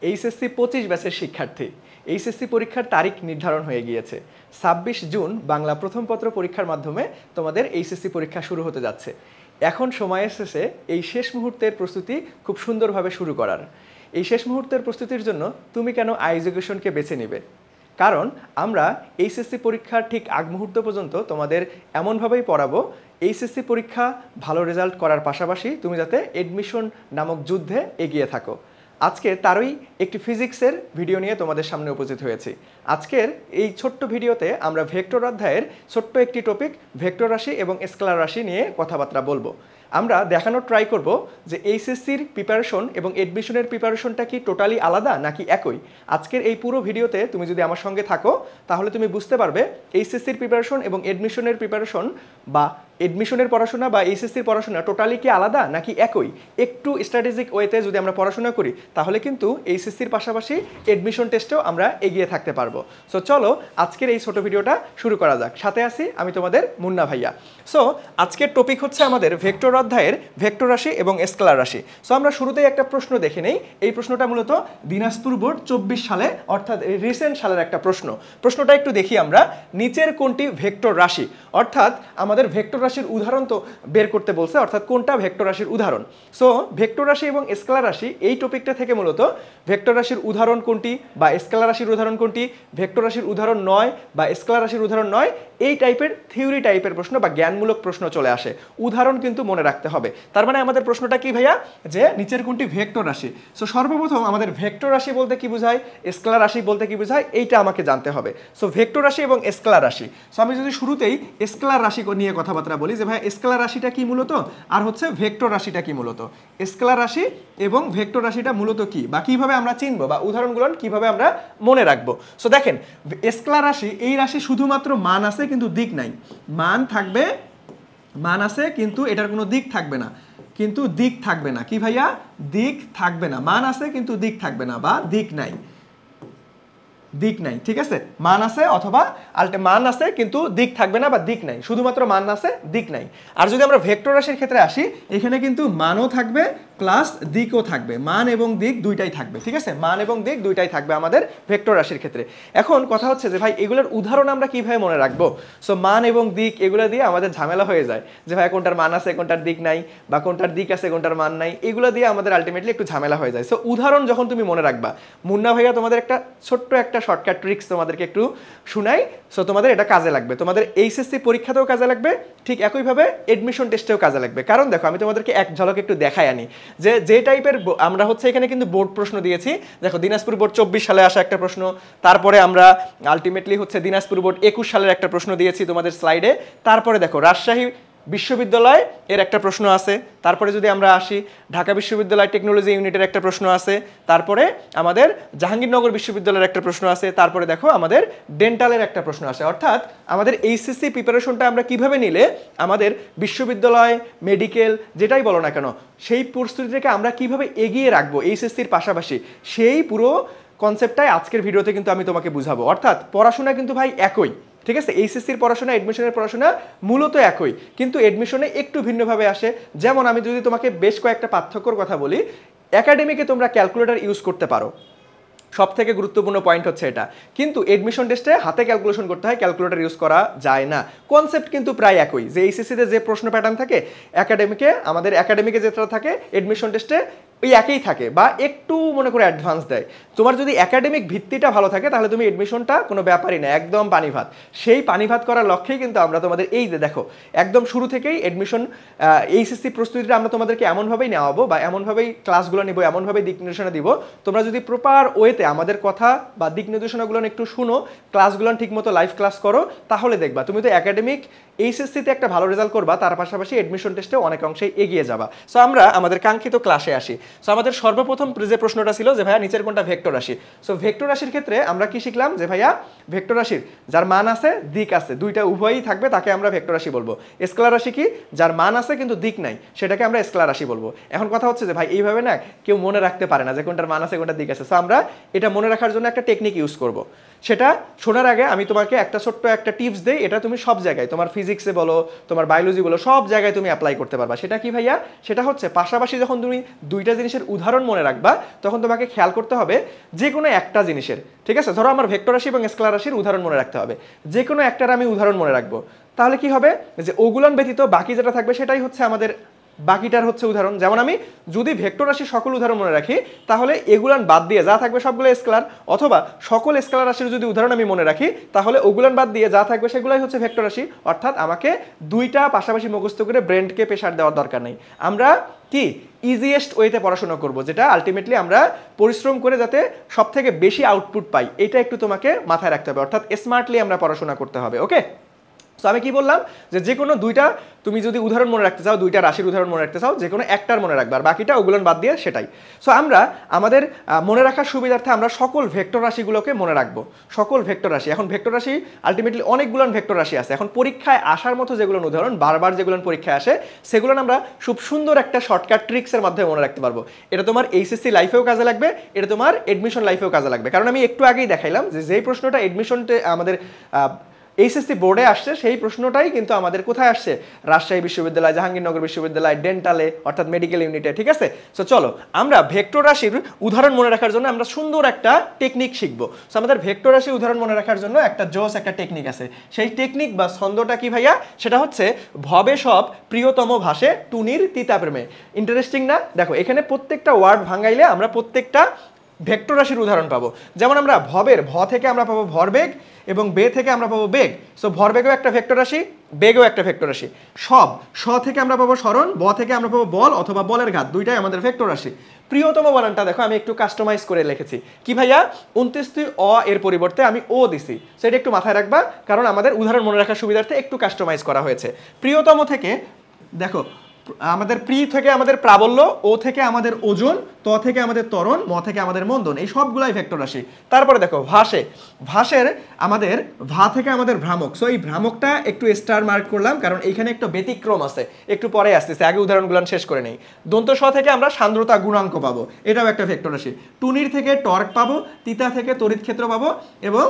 HSC 25 ব্যাচের শিক্ষার্থী, HSC পরীক্ষার তারিখ নির্ধারণ হয়ে গিয়েছে। 26 জুন বাংলা প্রথম পত্র পরীক্ষার মাধ্যমে তোমাদের এইচএসসি পরীক্ষা শুরু হতে যাচ্ছে। এখন সময় এসেছে এই শেষ মুহূর্তের প্রস্তুতি খুব সুন্দরভাবে শুরু করার। এই শেষ মুহূর্তের প্রস্তুতির জন্য তুমি কেন আইএডুকেশনকে বেছে নেবে? কারণ আমরা এইচএসসি পরীক্ষার ঠিক আগ মুহূর্ত পর্যন্ত তোমাদের এমনভাবেই পড়াবো, এইচএসসি পরীক্ষা ভালো রেজাল্ট করার পাশাপাশি তুমি যাতে এডমিশন নামক যুদ্ধে এগিয়ে থাকো। আজকে তারই একটি ফিজিক্সের ভিডিও নিয়ে তোমাদের সামনে উপস্থিত হয়েছি। আজকের এই ছোট্ট ভিডিওতে আমরা ভেক্টর অধ্যায়ের ছোট্ট একটি টপিক ভেক্টর রাশি এবং স্কেলার রাশি নিয়ে কথাবার্তা বলবো। আমরা দেখানোর ট্রাই করব যে এইচএসসির প্রিপারেশন এবং এডমিশনের প্রিপারেশনটা কি টোটালি আলাদা নাকি একই। আজকের এই পুরো ভিডিওতে তুমি যদি আমার সঙ্গে থাকো তাহলে তুমি বুঝতে পারবে এইচএসসির প্রিপারেশন এবং এডমিশনের প্রিপারেশন বা এডমিশনের পড়াশোনা বা এইচএসসির পড়াশোনা টোটালি কি আলাদা নাকি একই। একটু স্ট্র্যাটেজিক ওয়েতে যদি আমরা পড়াশোনা করি তাহলে কিন্তু এইচএসসির পাশাপাশি এডমিশন টেস্টেও আমরা এগিয়ে থাকতে পারবো। সো চলো আজকের এই ছোট ভিডিওটা শুরু করা যাক। সাথে আছি আমি তোমাদের মুন্না ভাইয়া। সো আজকের টপিক হচ্ছে আমাদের ভেক্টর অধ্যায়ের ভেক্টর রাশি এবং স্কেলার রাশি। সো আমরা শুরুতেই একটা প্রশ্ন দেখে নেই। এই প্রশ্নটা মূলত দিনাজপুর বোর্ড 24 সালে অর্থাৎ রিসেন্ট সালের একটা প্রশ্নটা একটু দেখি আমরা। নিচের কোনটি ভেক্টর রাশি, অর্থাৎ আমাদের ভেক্টর রাশির উদাহরণ তো বের করতে বলছে, অর্থাৎ কোনটা ভেক্টর রাশির উদাহরণ। সো ভেক্টর রাশি এবং স্কেলার রাশি এই টপিকটা থেকে মূলত ভেক্টর রাশির উদাহরণ কোনটি বা স্কেলার রাশির উদাহরণ কোনটি, ভেক্টর রাশির উদাহরণ নয় বা স্কেলার রাশির উদাহরণ নয়, এই টাইপের থিওরি টাইপের প্রশ্ন বা জ্ঞানমূলক প্রশ্ন চলে আসে। উদাহরণ কিন্তু মনে রাখতে হবে। তার মানে আমাদের প্রশ্নটা কি ভাইয়া, যে নিচের কোনটি ভেক্টর রাশি। সো সর্বপ্রথম আমাদের ভেক্টর রাশি বলতে কি বোঝায়, স্কেলার রাশি বলতে কি বোঝায়, এইটা আমাকে জানতে হবে। সো ভেক্টর রাশি এবং স্কেলার রাশি। সো আমি যদি শুরুতেই স্কেলার রাশি নিয়ে কথাবার্তা বলি যে ভাই স্কেলার রাশিটা কি মূলত আর হচ্ছে ভেক্টর রাশিটা কি মূলত। স্কেলার রাশি এবং ভেক্টর রাশিটা মূলত কি বা কিভাবে আমরা চিনবো বা উদাহরণগুলো কিভাবে আমরা মনে রাখবো। সো দেখেন স্কেলার রাশি, এই রাশি শুধুমাত্র মান আছে কিন্তু দিক নাই। মান থাকবে, মান আছে কিন্তু এটার কোনো দিক থাকবে না, কিন্তু দিক থাকবে না। কি ভাইয়া, দিক থাকবে না। মান আছে কিন্তু দিক থাকবে না বা দিক নাই, দিক নাই। ঠিক আছে, মান আছে অথবা মান আছে কিন্তু দিক থাকবে না বা দিক নাই, শুধুমাত্র মান আছে দিক নাই। আর যদি আমরা ভেক্টর রাশির ক্ষেত্রে আসি, এখানে কিন্তু মানও থাকবে প্লাস দিকও থাকবে, মান এবং দিক দুইটাই থাকবে। ঠিক আছে, মান এবং দিক দুইটাই থাকবে আমাদের ভেক্টর রাশির ক্ষেত্রে। এখন কথা হচ্ছে যে ভাই এগুলোর উদাহরণ আমরা কিভাবে মনে রাখবো। সো মান এবং দিক এগুলো দিয়ে আমাদের ঝামেলা হয়ে যায় যে ভাই কোনটার মান আছে কোনটার দিক নাই, বা কোনটার দিক আছে কোনটার মান নাই, এগুলো দিয়ে আমাদের আলটিমেটলি একটু ঝামেলা হয়ে যায়। সো উদাহরণ যখন তুমি মনে রাখবা, মুন্না ভাইয়া তোমাদের একটা ছোট্ট একটা শর্টকাট ট্রিক্স তোমাদেরকে একটু শুনাই। সো তোমাদের এটা কাজে লাগবে, তোমাদের এইচএসসি পরীক্ষাতেও কাজে লাগবে, ঠিক একইভাবে এডমিশন টেস্টেও কাজে লাগবে। কারণ দেখো আমি তোমাদেরকে এক ঝলক একটু দেখাই আনি যে টাইপের আমরা হচ্ছে এখানে কিন্তু বোর্ড প্রশ্ন দিয়েছি। দেখো দিনাজপুর বোর্ড 24 সালে আসা একটা প্রশ্ন, তারপরে আমরা আলটিমেটলি হচ্ছে দিনাজপুর বোর্ড 21 সালের একটা প্রশ্ন দিয়েছি তোমাদের স্লাইডে। তারপরে দেখো রাজশাহী বিশ্ববিদ্যালয় এর একটা প্রশ্ন আছে। তারপরে যদি আমরা আসি ঢাকা বিশ্ববিদ্যালয় টেকনোলজি ইউনিটের একটা প্রশ্ন আছে। তারপরে আমাদের জাহাঙ্গীরনগর বিশ্ববিদ্যালয়ের একটা প্রশ্ন আছে। তারপরে দেখো আমাদের ডেন্টালের একটা প্রশ্ন আছে। অর্থাৎ আমাদের এইচএসসি প্রিপারেশনটা আমরা কিভাবে নিলে আমাদের বিশ্ববিদ্যালয়, মেডিকেল যেটাই বলো না কেন, সেই প্রস্তুতিটাকে আমরা কিভাবে এগিয়ে রাখবো এইচএসসির পাশাপাশি, সেই পুরো কনসেপ্টটাই আজকের ভিডিওতে কিন্তু আমি তোমাকে বুঝাবো। অর্থাৎ পড়াশোনা কিন্তু ভাই একই। ঠিক আছে, এইচএসসির পড়াশোনা এডমিশনের পড়াশোনা মূলত একই, কিন্তু এডমিশনে একটু ভিন্নভাবে আসে। যেমন আমি যদি তোমাকে বেশ কয়েকটা পার্থক্যর কথা বলি, একাডেমিকে তোমরা ক্যালকুলেটর ইউজ করতে পারো, সব থেকে গুরুত্বপূর্ণ পয়েন্ট হচ্ছে এটা। কিন্তু এডমিশন টেস্টে হাতে ক্যালকুলেশন করতে হয়, ক্যালকুলেটর ইউজ করা যায় না। কনসেপ্ট কিন্তু প্রায় একই, যে এইচএসসিতে যে প্রশ্ন প্যাটার্ন থাকে আমাদের একাডেমিকে যেটা থাকে এডমিশন টেস্টে ওই একই থাকে, বা একটু মনে করে অ্যাডভান্স দেয়। তোমার যদি একাডেমিক ভিত্তিটা ভালো থাকে তাহলে তুমি এডমিশনটা কোনো ব্যাপারই না, একদম পানি ভাত। সেই পানি ভাত করার লক্ষ্যেই কিন্তু আমরা তোমাদের এই যে দেখো একদম শুরু থেকেই এডমিশন এইচএসসি প্রস্তুতিটা আমরা তোমাদেরকে এমনভাবেই নেওয়াবো বা এমনভাবেই ক্লাসগুলো নিব, এমনভাবেই দিক নির্দেশনা দিব। তোমরা যদি প্রপার ওয়েতে আমাদের কথা বা দিক নির্দেশনাগুলো একটু শুনো, ক্লাসগুলো ঠিকমতো লাইভ ক্লাস করো, তাহলে দেখবা তুমি তো একাডেমিক এইচএসসিতে একটা ভালো রেজাল্ট করবা, তার পাশাপাশি এডমিশন টেস্টে অনেক অংশেই এগিয়ে যাবা। সো আমরা আমাদের কাঙ্ক্ষিত ক্লাসে আসি। সো আমাদের সর্বপ্রথম যে প্রশ্নটা ছিল যে ভাইয়া নিচের কোনটা ভেক্টর রাশি। সো ভেক্টর রাশির ক্ষেত্রে আমরা কি শিখলাম যে ভাইয়া ভেক্টর রাশির যার মান আছে দিক আছে দুইটা উভয়ই থাকবে তাকে আমরা ভেক্টর রাশি বলবো। স্কেলার রাশি কি, যার মান আছে কিন্তু দিক নাই সেটাকে আমরা স্কেলার রাশি বলবো। এখন কথা হচ্ছে যে ভাই এইভাবে না কেউ মনে রাখতে পারে না যে কোনটার মান আছে কোনটার দিক আছে। সো আমরা এটা মনে রাখার জন্য একটা টেকনিক ইউজ করব। সেটা শোনার আগে আমি তোমাকে একটা ছোট্ট একটা টিপস দেই, এটা তুমি সব জায়গায় তোমার ফিজিক্সে বলো, তোমার বায়োলজি বলো, সব জায়গায় তুমি অ্যাপ্লাই করতে পারবা। সেটা কি ভাইয়া, সেটা হচ্ছে পাশাপাশি যখন তুমি দুইটা জিনিসের উদাহরণ মনে রাখবা তখন তোমাকে খেয়াল করতে হবে যে কোনো একটা জিনিসের, ঠিক আছে? ধরো আমার ভেক্টর রাশি এবং স্কেলার রাশির উদাহরণ মনে রাখতে হবে, যে কোনো একটার আমি উদাহরণ মনে রাখবো, তাহলে কি হবে যে ওগুলান ব্যতীত বাকি যেটা থাকবে সেটাই হচ্ছে আমাদের বাকিটার হচ্ছে উদাহরণ। যেমন আমি যদি ভেক্টর রাশির সকল উদাহরণ মনে রাখি তাহলে এগুলান বাদ দিয়ে যা থাকবে সবগুলো স্কেলার, অথবা সকল স্কেলার রাশির যদি উদাহরণ আমি মনে রাখি তাহলে ওগুলান বাদ দিয়ে যা থাকবে সেগুলাই হচ্ছে ভেক্টর রাশি। অর্থাৎ আমাকে দুইটা পাশাপাশি মুখস্থ করে ব্রেনকে প্রেশার দেওয়ার দরকার নেই, আমরা কি ইজিয়েস্ট ওয়েতে পড়াশোনা করব, যেটা আলটিমেটলি আমরা পরিশ্রম করে যাতে সব থেকে বেশি আউটপুট পাই, এটা একটু তোমাকে মাথায় রাখতে হবে। অর্থাৎ স্মার্টলি আমরা পড়াশোনা করতে হবে। ওকে, সো আমি কি বললাম যে কোনো দুইটা তুমি যদি উদাহরণ মনে রাখতে চাও, দুইটা রাশির উদাহরণ মনে রাখতে চাও, যে কোনো একটার মনে রাখবে, আর বাকিটা ওগুলো বাদ দিয়ে সেটাই। সো আমরা আমাদের মনে রাখার সুবিধার্থে আমরা সকল ভেক্টর রাশিগুলোকে মনে রাখবো, সকল ভেক্টর রাশি। এখন ভেক্টর রাশি আলটিমেটলি অনেকগুলো ভেক্টর রাশি আছে। এখন পরীক্ষায় আসার মতো যেগুলো উদাহরণ বারবার যেগুলো পরীক্ষায় আসে সেগুলো আমরা খুব সুন্দর একটা শর্টকাট ট্রিক্সের মাধ্যমে মনে রাখতে পারবো। এটা তোমার এইচএসসি লাইফেও কাজে লাগবে, এটা তোমার এডমিশন লাইফেও কাজে লাগবে। কারণ আমি একটু আগেই দেখাইলাম যে যেই প্রশ্নটা এডমিশনতে আমাদের এইচএসসি বোর্ডে আসছে সেই প্রশ্নটাই কিন্তু আমাদের কোথায় আসছে, রাজশাহী বিশ্ববিদ্যালয়, জাহাঙ্গীরনগর বিশ্ববিদ্যালয়, ডেন্টালে অর্থাৎ মেডিকেল ইউনিটে। ঠিক আছে, সো চলো আমরা ভেক্টর রাশির উদাহরণ মনে রাখার জন্য আমরা সুন্দর একটা টেকনিক শিখবো। সো আমাদের ভেক্টর রাশির উদাহরণ মনে রাখার জন্য একটা জোস একটা টেকনিক আছে। সেই টেকনিক বা ছন্দটা কি ভাইয়া? সেটা হচ্ছে ভবে সব প্রিয়তম ভাসে টুনির তিতা প্রেমে। ইন্টারেস্টিং না? দেখো এখানে প্রত্যেকটা ওয়ার্ড ভাঙাইলে আমরা প্রত্যেকটা ভেক্টর রাশির উদাহরণ পাবো। যেমন আমরা ভবের ভ থেকে আমরা পাবো ভরবেগ এবং বে থেকে আমরা পাবো বেগ। সো ভরবেগও একটা ভেক্টর রাশি, বেগও একটা ভেক্টর রাশি। সব স থেকে আমরা পাবো সরণ, ব থেকে আমরা পাবো বল অথবা বলের ঘাত, দুইটাই আমাদের ভেক্টর রাশি। প্রিয়তম বানানটা দেখো আমি একটু কাস্টমাইজ করে লিখেছি কি ভাইয়া, 29 অ এর পরিবর্তে আমি ও দিছি। সেটা একটু মাথায় রাখবা, কারণ আমাদের উদাহরণ মনে রাখার সুবিধার্থে একটু কাস্টমাইজ করা হয়েছে। প্রিয়তম থেকে দেখো আমাদের প্রি থেকে আমাদের প্রাবল্য, ও থেকে আমাদের ওজন, ত থেকে আমাদের ত্বরণ, ম থেকে আমাদের মন্দন, এই সবগুলাই ভেক্টর রাশি। তারপরে দেখো ভাসে, ভাসের আমাদের ভা থেকে আমাদের ভ্রামক। সো এই ভ্রামকটা একটু স্টার মার্ক করলাম কারণ এইখানে একটু ব্যতিক্রম আছে, একটু পরে আসতেছে, আগে উদাহরণগুলো শেষ করে নেই। দন্ত স থেকে আমরা সান্দ্রতা গুণাঙ্ক পাবো, এটাও একটা ভেক্টর রাশি। টুনির থেকে টর্ক পাবো, তিতা থেকে তড়িৎ ক্ষেত্র পাবো, এবং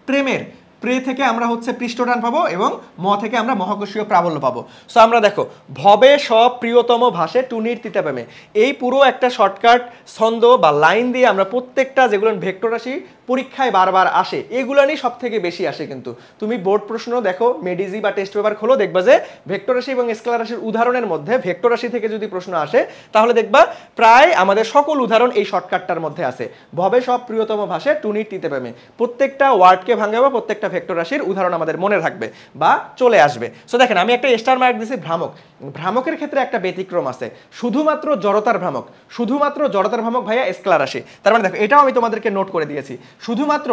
প্রেমের প্রে থেকে আমরা হচ্ছে পৃষ্ঠটান পাবো, এবং ম থেকে আমরা মহাকর্ষীয় প্রাবল্য পাবো। সো আমরা দেখো ভবে সব প্রিয়তম ভাসে টুনির তিতা প্রেমে, এই পুরো একটা শর্টকাট ছন্দ বা লাইন দিয়ে আমরা প্রত্যেকটা যেগুলো ভেক্টর রাশি পরীক্ষায় বারবার আসে এগুলো নিয়ে সব থেকে বেশি আসে। কিন্তু তুমি বোর্ড প্রশ্ন দেখো, মেডিজি বা টেস্ট পেপার খোলো, দেখবা যে ভেক্টর রাশি এবং স্কেলার রাশির উদাহরণের মধ্যে ভেক্টর রাশি থেকে যদি প্রশ্ন আসে তাহলে দেখবা প্রায় আমাদের সকল উদাহরণ এই শর্টকাটটার মধ্যে আছে। ভবে সব প্রিয়তম ভাসে টুনির তিতে প্রেমে, প্রত্যেকটা ওয়ার্ডকে ভাঙাবো, প্রত্যেকটা ভেক্টর রাশির উদাহরণ আমাদের মনে থাকবে বা চলে আসবে। সো দেখেন আমি একটা স্টার মার্ক দিয়েছি ভ্রামক। ভ্রামকের ক্ষেত্রে একটা ব্যতিক্রম আছে, শুধুমাত্র জড়তার ভ্রামক, শুধুমাত্র জড়তার ভ্রামক ভাইয়া স্কেলার রাশি। তার মানে দেখো এটাও আমি তোমাদেরকে নোট করে দিয়েছি, শুধুমাত্র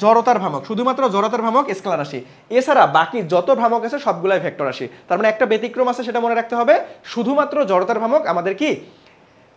জড়তার ভ্রামক, শুধুমাত্র জড়তার ভ্রামক স্কেলার রাশি, এছাড়া বাকি যত ভ্রামক আছে সবগুলাই ভেক্টর রাশি। তার মানে একটা ব্যতিক্রম আছে, সেটা মনে রাখতে হবে, শুধুমাত্র জড়তার ভ্রামক আমাদের কি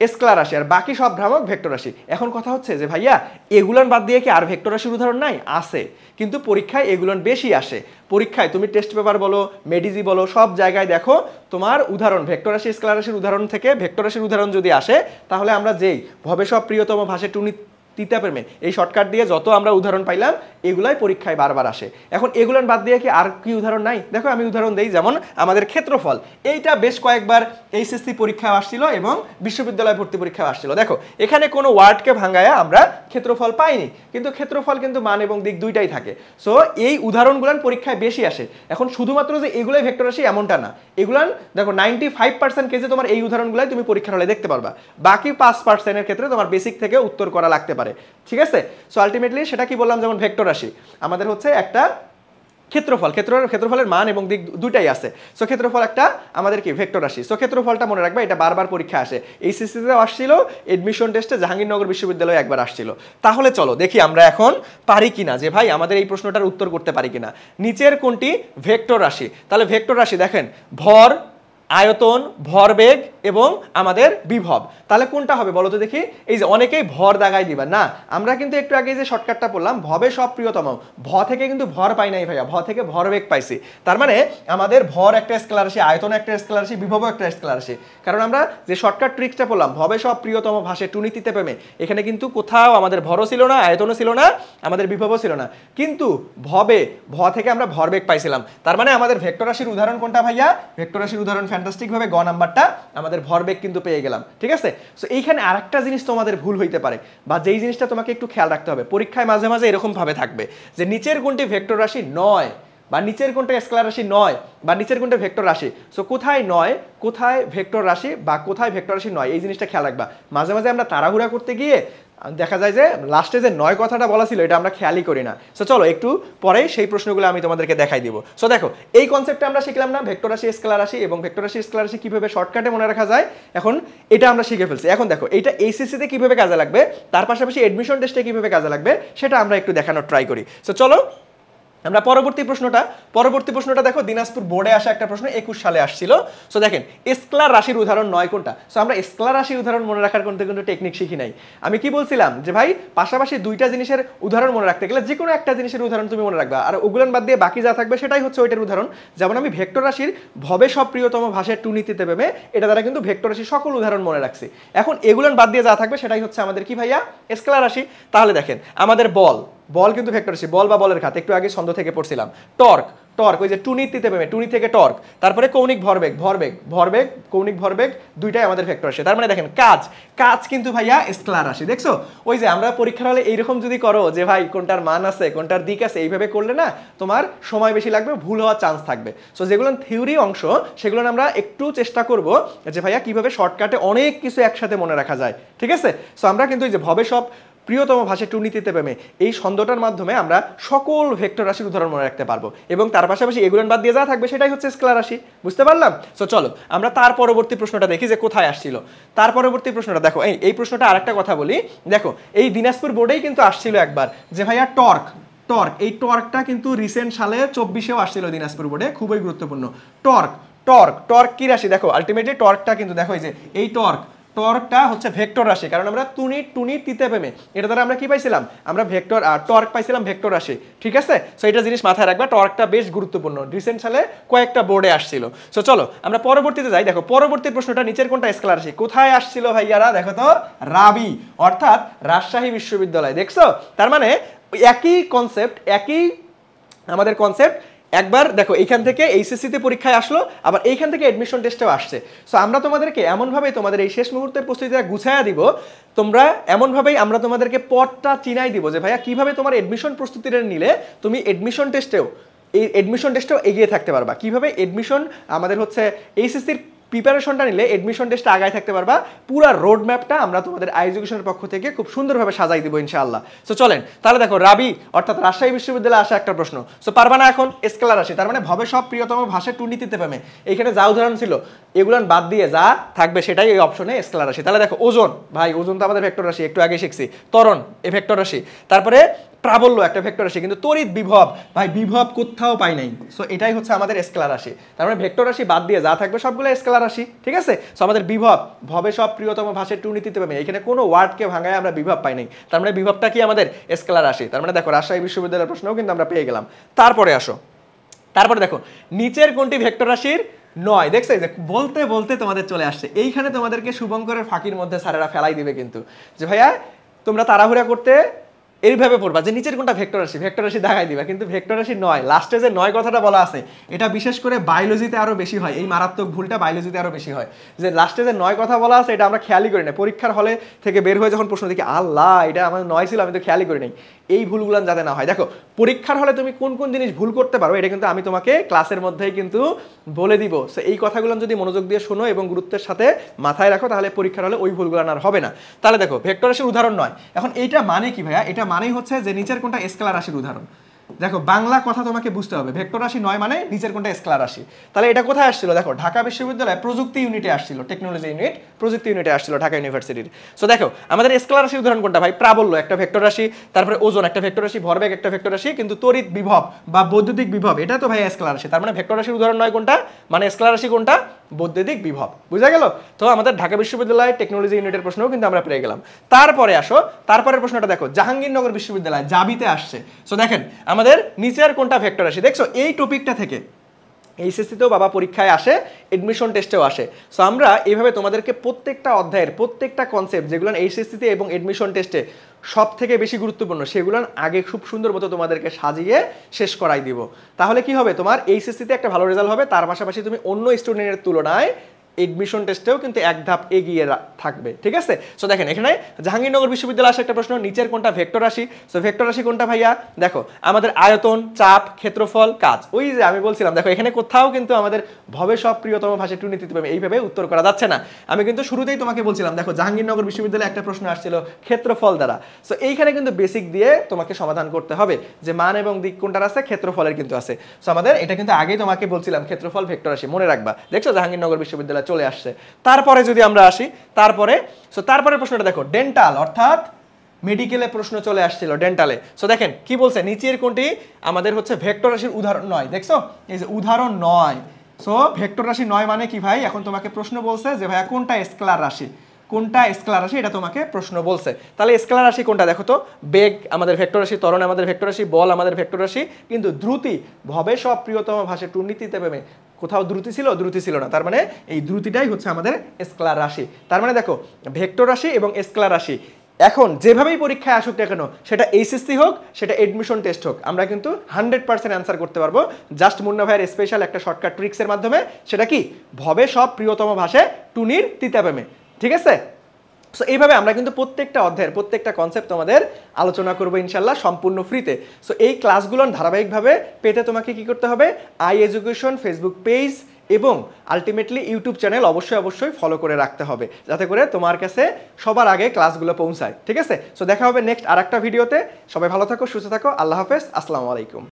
স্কেলার রাশি, আর বাকি সব ভ্রামক ভেক্টর রাশি। এখন কথা হচ্ছে যে ভাইয়া এগুলান বাদ দিয়ে কি আর ভেক্টর রাশির উদাহরণ নাই? আছে, কিন্তু পরীক্ষায় এগুলান বেশি আসে। পরীক্ষায় তুমি টেস্ট পেপার বলো, মেডিজি বলো, সব জায়গায় দেখো তোমার উদাহরণ ভেক্টর রাশি স্কেলার রাশির উদাহরণ থেকে ভেক্টর রাশির উদাহরণ যদি আসে তাহলে আমরা যেই ভবে সব প্রিয়তম ভাসে টুনি তিতা প্রেমে এই শর্টকাট দিয়ে যত আমরা উদাহরণ পাইলাম এগুলাই পরীক্ষায় বারবার আসে। এখন এগুলান বাদ দিয়ে কি আর কি উদাহরণ নাই? দেখো আমি উদাহরণ দেই, যেমন আমাদের ক্ষেত্রফল, এইটা বেশ কয়েকবার এইচএসসি পরীক্ষায় আসছিল এবং বিশ্ববিদ্যালয় ভর্তি পরীক্ষায় আসছিল। দেখো এখানে কোনো ওয়ার্ডকে ভাঙায়া আমরা ক্ষেত্রফল পাইনি, কিন্তু ক্ষেত্রফল কিন্তু মান এবং দিক দুইটাই থাকে। সো এই উদাহরণগুলান পরীক্ষায় বেশি আসে। এখন শুধুমাত্র যে এগুলাই ভেক্টর রাশি এমনটা না, এগুলান দেখো 95% কেসে তোমার এই উদাহরণগুলাই তুমি পরীক্ষার হলে দেখতে পারবা, বাকি 5% ক্ষেত্রে তোমার বেসিক থেকে উত্তর করা লাগতে পারে। ঠিক আছে, সো আলটিমেটলি সেটা কি বললাম, যেমন ভেক্টর রাশি আমাদের হচ্ছে একটা ক্ষেত্রফল, ক্ষেত্রফলের মান এবং দিক দুটাই আছে। সো ক্ষেত্রফল একটা আমাদের কি ভেক্টর রাশি। সো ক্ষেত্রফলটা মনে রাখবা, এটা বারবার পরীক্ষা আসে, এইচএসসিতে আসছিল, এডমিশন টেস্টে জাহাঙ্গীরনগর বিশ্ববিদ্যালয়ে একবার আসছিল। তাহলে চলো দেখি আমরা এখন পারি কিনা, যে ভাই আমাদের এই প্রশ্নটার উত্তর করতে পারি কিনা। নিচের কোনটি ভেক্টর রাশি? তাহলে ভেক্টর রাশি দেখেন ভর, আয়তন, ভরবেগ এবং আমাদের বিভব, তাহলে কোনটা হবে বলো তো দেখি? এই যে অনেকেই ভর দাগাই দিবা না, আমরা কিন্তু একটু আগে যে শর্টকাটটা পড়লাম ভবে সব প্রিয়তম, ভ থেকে কিন্তু ভর পাই নাই ভাইয়া, ভ থেকে ভরবেগ পাইছি। তার মানে আমাদের ভর একটা স্কেলার রাশি, আয়তন একটা স্কেলার রাশি, বিভব একটা স্কেলার রাশি। কারণ আমরা যে শর্টকাট ট্রিক্সটা পড়লাম ভবে সব প্রিয়তম ভাসে টুনি তিতে প্রেমে, এখানে কিন্তু কোথাও আমাদের ভরও ছিল না, আয়তনও ছিল না, আমাদের বিভবও ছিল না, কিন্তু ভবে ভ থেকে আমরা ভরবেগ পাইছিলাম। তার মানে আমাদের ভেক্টর রাশির উদাহরণ কোনটা ভাইয়া? ভেক্টর রাশির উদাহরণ ফ্যান্টাস্টিক ভাবে গ নাম্বারটা আমাদের আমাদের ভরবেগ কিন্তু পেয়ে গেলাম, ঠিক আছে। সো এইখানে আরেকটা জিনিস তোমাদের ভুল হইতে পারে, বা যেই জিনিসটা তোমাকে একটু খেয়াল রাখতে হবে, পরীক্ষায় মাঝে মাঝে এরকম ভাবে থাকবে যে নিচের কোনটি ভেক্টর রাশি নয়, বা নিচের কোনটা স্কেলার রাশি নয়, বা নিচের কোনটা ভেক্টর রাশি। সো কোথায় নয়, কোথায় ভেক্টর রাশি, বা কোথায় ভেক্টর রাশি নয়, এই জিনিসটা খেয়াল রাখবা। মাঝে মাঝে আমরা তাড়াহুড়া করতে গিয়ে দেখা যায় যে লাস্টে যে নয় কথাটা বলা ছিল এটা আমরা খেয়ালই করি না। সো চলো একটু পরে সেই প্রশ্নগুলো আমি তোমাদেরকে দেখাই দিব। সো দেখো এই কনসেপ্টটা আমরা শিখলাম না, ভেক্টর রাশি স্কেলার রাশি, এবং ভেক্টর রাশি স্কেলার রাশি কিভাবে শর্টকাটে মনে রাখা যায়, এখন এটা আমরা শিখে ফেলছি। এখন দেখো এইটা এইচএসসি তে কিভাবে কাজে লাগবে, তার পাশাপাশি এডমিশন টেস্টে কিভাবে কাজে লাগবে সেটা আমরা একটু দেখানোর ট্রাই করি। সো চলো আমরা পরবর্তী প্রশ্নটা দেখো, দিনাজপুর বোর্ডে আসা একটা প্রশ্ন 21 সালে আসছিল। সো দেখেন স্কেলার রাশির উদাহরণ নয় কোনটা। সো আমরা স্কেলার রাশির উদাহরণ মনে রাখার কিন্তু টেকনিক শিখি নাই। আমি কি বলছিলাম যে ভাই পাশাপাশি দুইটা জিনিসের উদাহরণ মনে রাখতে গেলে যে কোনো একটা জিনিসের উদাহরণ তুমি মনে রাখবা, আর ওগুলান বাদ দিয়ে বাকি যা থাকবে সেটাই হচ্ছে ওইটার উদাহরণ। যেমন আমি ভেক্টর রাশির ভবে সব প্রিয়তম ভাষার টু নীতিতে ভেবে এটা দ্বারা কিন্তু ভেক্টর রাশির সকল উদাহরণ মনে রাখছি। এখন এগুলান বাদ দিয়ে যা থাকবে সেটাই হচ্ছে আমাদের কি ভাইয়া, স্কেলার রাশি। তাহলে দেখেন আমাদের বল কিন্তু ভেক্টর রাশি, বল বা বলের খাত, একটু আগে ছন্দ থেকে পড়ছিলাম। টর্ক ওই যে টুনিতে পেমে, টুনি থেকে টর্ক, তারপরে কৌণিক ভরবেগ কৌণিক ভরবেগ দুইটাই আমাদের ভেক্টর রাশি। তার মানে দেখেন কাজ কিন্তু ভাইয়া স্কেলার রাশি। দেখছো ওই যে আমরা পরীক্ষার হলে এইরকম যদি করো যে ভাই কোনটার মান আছে কোনটার দিক আছে, এইভাবে করলে না তোমার সময় বেশি লাগবে, ভুল হওয়ার চান্স থাকবে। সো যেগুলো থিওরি অংশ সেগুলো আমরা একটু চেষ্টা করব যে ভাইয়া কিভাবে শর্টকাটে অনেক কিছু একসাথে মনে রাখা যায়, ঠিক আছে। সো আমরা কিন্তু এই যে ভবে সব প্রিয়তম ভাষায় টু নীতিতে প্রেমে এই ছন্দটার মাধ্যমে আমরা সকল ভেক্টর রাশির উদাহরণ মনে রাখতে পারবো, এবং তার পাশাপাশি এগুলোর বাদ দিয়ে যা থাকবে সেটাই হচ্ছে স্কেলার রাশি। বুঝতে পারলাম? সো চলো আমরা তার পরবর্তী প্রশ্নটা দেখি যে কোথায় আসছিল। তার পরবর্তী প্রশ্নটা দেখো, এই প্রশ্নটা আরেকটা কথা বলি, দেখো এই দিনাজপুর বোর্ডেই কিন্তু আসছিল একবার যে ভাইয়া টর্ক, এই টর্কটা কিন্তু রিসেন্ট সালে 24-এও আসছিল দিনাজপুর বোর্ডে, খুবই গুরুত্বপূর্ণ। টর্ক কি রাশি দেখো, আলটিমেটলি টর্কটা কিন্তু দেখো এই যে এই টর্কটা হচ্ছে ভেক্টর রাশি, কারণ আমরা টুনি তিতে প্রেমে এটা দ্বারা আমরা কি পাইছিলাম, আমরা ভেক্টর টর্ক পাইছিলাম ভেক্টর রাশি, ঠিক আছে। সো এটা জিনিস মাথায় রাখবা, টর্কটা বেশ গুরুত্বপূর্ণ, রিসেন্ট সালে কয়েকটা বোর্ডে আসছিল। সো চলো আমরা পরবর্তীতে যাই। দেখো পরবর্তী প্রশ্নটা নিচের কোনটা স্কেলার রাশি, কোথায় আসছিল ভাইয়ারা, দেখো তো রাবি অর্থাৎ রাজশাহী বিশ্ববিদ্যালয়। দেখছো তার মানে একই কনসেপ্ট, একই আমাদের কনসেপ্ট। একবার দেখো এইখান থেকে এইচএসসি তে পরীক্ষায় আসলো, আবার এইখান থেকে এডমিশন টেস্টেও আসছে। সো আমরা তোমাদেরকে এমনভাবেই তোমাদের এই শেষ মুহূর্তের প্রস্তুতিটা গুছাইয়া দিব, তোমরা এমনভাবেই আমরা তোমাদেরকে পথটা চিনাই দিব যে ভাইয়া কিভাবে তোমার এডমিশন প্রস্তুতিটা নিলে তুমি এডমিশন টেস্টেও এগিয়ে থাকতে পারবা, কিভাবে এডমিশন আমাদের হচ্ছে এইচএসসির প্রিপারেশনটা নিলে এডমিশন টেস্টে আগায় থাকতে পারবা। পুরো রোড ম্যাপটা আমরা তোমাদের এডুকেশনের পক্ষ থেকে খুব সুন্দরভাবে সাজাই দিব ইনশাআল্লাহ। সো চলেন তাহলে দেখো রাবি অর্থাৎ রাজশাহী বিশ্ববিদ্যালয়ে আসা একটা প্রশ্ন। সো পারবা না এখন, স্কেলার রাশি, তার মানে ভবে সব প্রিয়তম ভাষায় টু নীতিতে প্রেমে, এইখানে যা উদাহরণ ছিল এগুলান বাদ দিয়ে যা থাকবে সেটাই এই অপশনে স্কেলার রাশি। তাহলে দেখো ওজন, ভাই ওজন তো আমাদের ভেক্টর রাশি, একটু আগে শিখছি। ত্বরণ এ ভেক্টর রাশি, তারপরে প্রাবল্য একটা ভেক্টর রাশি, কিন্তু তড়িৎ বিভব, ভাই বিভব কোথাও পাই নাই। সো এটাই হচ্ছে আমাদের স্কেলার রাশি, তার মানে ভেক্টর রাশি বাদ দিয়ে যা থাকবে সবগুলো স্কেলার রাশি, ঠিক আছে। সো আমাদের বিভব ভবে সব প্রিয়তম ভাষায় টু নীতিতে পাবে, এখানে কোনো ওয়ার্ডকে ভাঙায় আমরা বিভব পাই নাই, তার মানে বিভবটা কি আমাদের স্কেলার রাশি। তার মানে দেখো রাজশাহী বিশ্ববিদ্যালয়ের প্রশ্নও কিন্তু আমরা পেয়ে গেলাম। তারপরে দেখো নিচের কোনটি ভেক্টর রাশির নয়, দেখছো যে বলতে বলতে তোমাদের চলে আসছে এইখানে, তোমাদেরকে শুভঙ্করের ফাঁকির মধ্যে স্যারেরা ফেলাই দিবে কিন্তু, যে ভাইয়া তোমরা তাড়াহুড়া করতে এইভাবে পড়বা যে নিচের কোনটা ভেক্টর রাশি দেখাই দিবা, কিন্তু ভেক্টর রাশি নয়, লাস্টে যে নয় কথাটা বলা আছে এটা বিশেষ করে বায়োলজিতে আরো বেশি হয়, এই মারাত্মক ভুলটা বায়োলজিতে আরো বেশি হয়, যে লাস্টে যে নয় কথা বলা আছে এটা আমরা খেয়ালই করি না, পরীক্ষার হলে থেকে বের হয়ে যখন প্রশ্ন দেখি আল্লাহ এটা আমার নয় ছিল, আমি তো খেয়ালই করি নাই। এই ভুলগুলো যাতে না হয়, দেখো পরীক্ষার হলে তুমি কোন কোন জিনিস ভুল করতে পারো এটা কিন্তু আমি তোমাকে ক্লাসের মধ্যেই কিন্তু বলে দিব। সো এই কথাগুলো যদি মনোযোগ দিয়ে শোনো এবং গুরুত্বের সাথে মাথায় রাখো তাহলে পরীক্ষার হলে ওই ভুলগুলো আর হবে না। তাহলে দেখো ভেক্টর রাশির উদাহরণ নয়, এখন এইটা মানে কি ভাইয়া, এটা মানেই হচ্ছে যে নিচের কোনটা স্কেলার রাশির উদাহরণ। দেখো বাংলা কথা তোমাকে বুঝতে হবে, ভেক্টর রাশি নয় মানে নিচের কোনটা স্কেলার রাশি। তাহলে এটা কোথায় আসছিল, দেখো ঢাকা বিশ্ববিদ্যালয়ে প্রযুক্তি ইউনিটে আসছিল, টেকনোলজি ইউনিট প্রযুক্তি ইউনিটে আসছিল ঢাকা ইউনিভার্সিটির। সো দেখো আমাদের স্কেলার রাশির উদাহরণ কোনটা ভাই, প্রাবল্য একটা ভেক্টর রাশি, তারপরে ওজন একটা ভেক্টর রাশি, ভরবেগ একটা ভেক্টর রাশি, কিন্তু তড়িৎ বিভব বা বৈদ্যুতিক বিভব এটা তো ভাই স্কেলার রাশি, তার মানে ভেক্টর রাশির উদাহরণ নয় কোনটা, মানে স্কেলার রাশি কোনটা, বৈদ্যুতিক বিভব। বুঝা গেল? তো আমাদের ঢাকা বিশ্ববিদ্যালয় টেকনোলজি ইউনিটের প্রশ্নও কিন্তু আমরা পেয়ে গেলাম। তারপরে আসো, তারপরের প্রশ্নটা দেখো জাহাঙ্গীরনগর বিশ্ববিদ্যালয় জাবিতে আসছে। সো দেখেন আমাদের নিচের কোনটা ভেক্টর রাশি, দেখছো এই টপিকটা থেকে এইচএসসিতেও বাবা পরীক্ষায় আসে, এডমিশন টেস্টেও আসে। সো আমরা এইভাবে তোমাদেরকে প্রত্যেকটা অধ্যায়ের প্রত্যেকটা কনসেপ্ট যেগুলো এইচএসসিতে এবং এডমিশন টেস্টে সব থেকে বেশি গুরুত্বপূর্ণ সেগুলো আগে খুব সুন্দর মতো তোমাদেরকে সাজিয়ে শেষ করাই দিব। তাহলে কি হবে, তোমার এইচএসসিতে একটা ভালো রেজাল্ট হবে, তার পাশাপাশি তুমি অন্য স্টুডেন্টের তুলনায় এডমিশন টেস্টেও কিন্তু এক ধাপ এগিয়ে থাকবে, ঠিক আছে? সো দেখেন এখানে জাহাঙ্গীরনগর বিশ্ববিদ্যালয়ে আসা একটা প্রশ্ন, নিচের কোনটা ভেক্টর রাশি? সো ভেক্টর রাশি কোনটা ভাইয়া? দেখো আমাদের আয়তন, চাপ, ক্ষেত্রফল, কাজ। ওই যে আমি বলছিলাম দেখো এখানে কোথাও কিন্তু আমাদের ভবে সব প্রিয়তম ভাষা টুনি তিতবে এইভাবে উত্তর করা যাচ্ছে না। আমি কিন্তু শুরুতেই তোমাকে বলছিলাম দেখো জাহাঙ্গীরনগর বিশ্ববিদ্যালয়ে একটা প্রশ্ন আসছিল ক্ষেত্রফল দ্বারা। সো এইখানে কিন্তু বেসিক দিয়ে তোমাকে সমাধান করতে হবে যে মান এবং দিক কোনটার আছে, ক্ষেত্রফলের কিন্তু আছে। সো আমাদের এটা কিন্তু আগেই তোমাকে বলছিলাম ক্ষেত্রফল ভেক্টর রাশি, মনে রাখবা। দেখছো জাহাঙ্গীরনগর বিশ্ববিদ্যালয় চলে আসছে। তারপরে যদি আমরা আসি তারপরে প্রশ্নটা দেখো ডেন্টাল অর্থাৎ মেডিকেলে প্রশ্ন চলে আসছিল ডেন্টালে। সো দেখেন কি বলছে, নিচের কোনটি আমাদের হচ্ছে ভেক্টর রাশির উদাহরণ নয়? দেখছো এই যে উদাহরণ নয়। সো ভেক্টর রাশি নয় মানে কি ভাই? এখন তোমাকে প্রশ্ন বলছে যে ভাইয়া কোনটা স্কেলার রাশি, কোনটা স্কেলার রাশি, এটা তোমাকে প্রশ্ন বলছে। তাহলে স্কেলার রাশি কোনটা দেখো তো? বেগ আমাদের ভেক্টর রাশি, ত্বরণ আমাদের ভেক্টর রাশি, বল আমাদের ভেক্টর রাশি, কিন্তু দ্রুতি ভবে সব প্রিয়তম ভাষা টুর্নীতিতে প্রেমে কোথাও দ্রুতি ছিল? দ্রুতি ছিল না। তার মানে এই দ্রুতিটাই হচ্ছে আমাদের স্কেলার রাশি। তার মানে দেখো ভেক্টর রাশি এবং স্কেলার রাশি এখন যেভাবেই পরীক্ষায় আসুক না কেন, সেটা এইচএসসি হোক, সেটা এডমিশন টেস্ট হোক, আমরা কিন্তু 100% অ্যান্সার করতে পারবো জাস্ট মুন্না ভাইয়ের স্পেশাল একটা শর্টকাট ট্রিক্সের মাধ্যমে। সেটা কি? ভবে সব প্রিয়তম ভাষায় টুনির তিতা প্রেমে, ঠিক আছে? সো এইভাবে আমরা কিন্তু প্রত্যেকটা অধ্যায়ের প্রত্যেকটা কনসেপ্ট তোমাদের আলোচনা করবো ইনশাল্লাহ সম্পূর্ণ ফ্রিতে। সো এই ক্লাসগুলো ধারাবাহিকভাবে পেতে তোমাকে কি করতে হবে? আই এডুকেশন ফেসবুক পেজ এবং আলটিমেটলি ইউটিউব চ্যানেল অবশ্যই ফলো করে রাখতে হবে, যাতে করে তোমার কাছে সবার আগে ক্লাসগুলো পৌঁছায়, ঠিক আছে? সো দেখা হবে নেক্সট আরেকটা ভিডিওতে। সবাই ভালো থাকো, সুস্থ থাকো, আল্লাহ হাফেজ, আসসালামু আলাইকুম।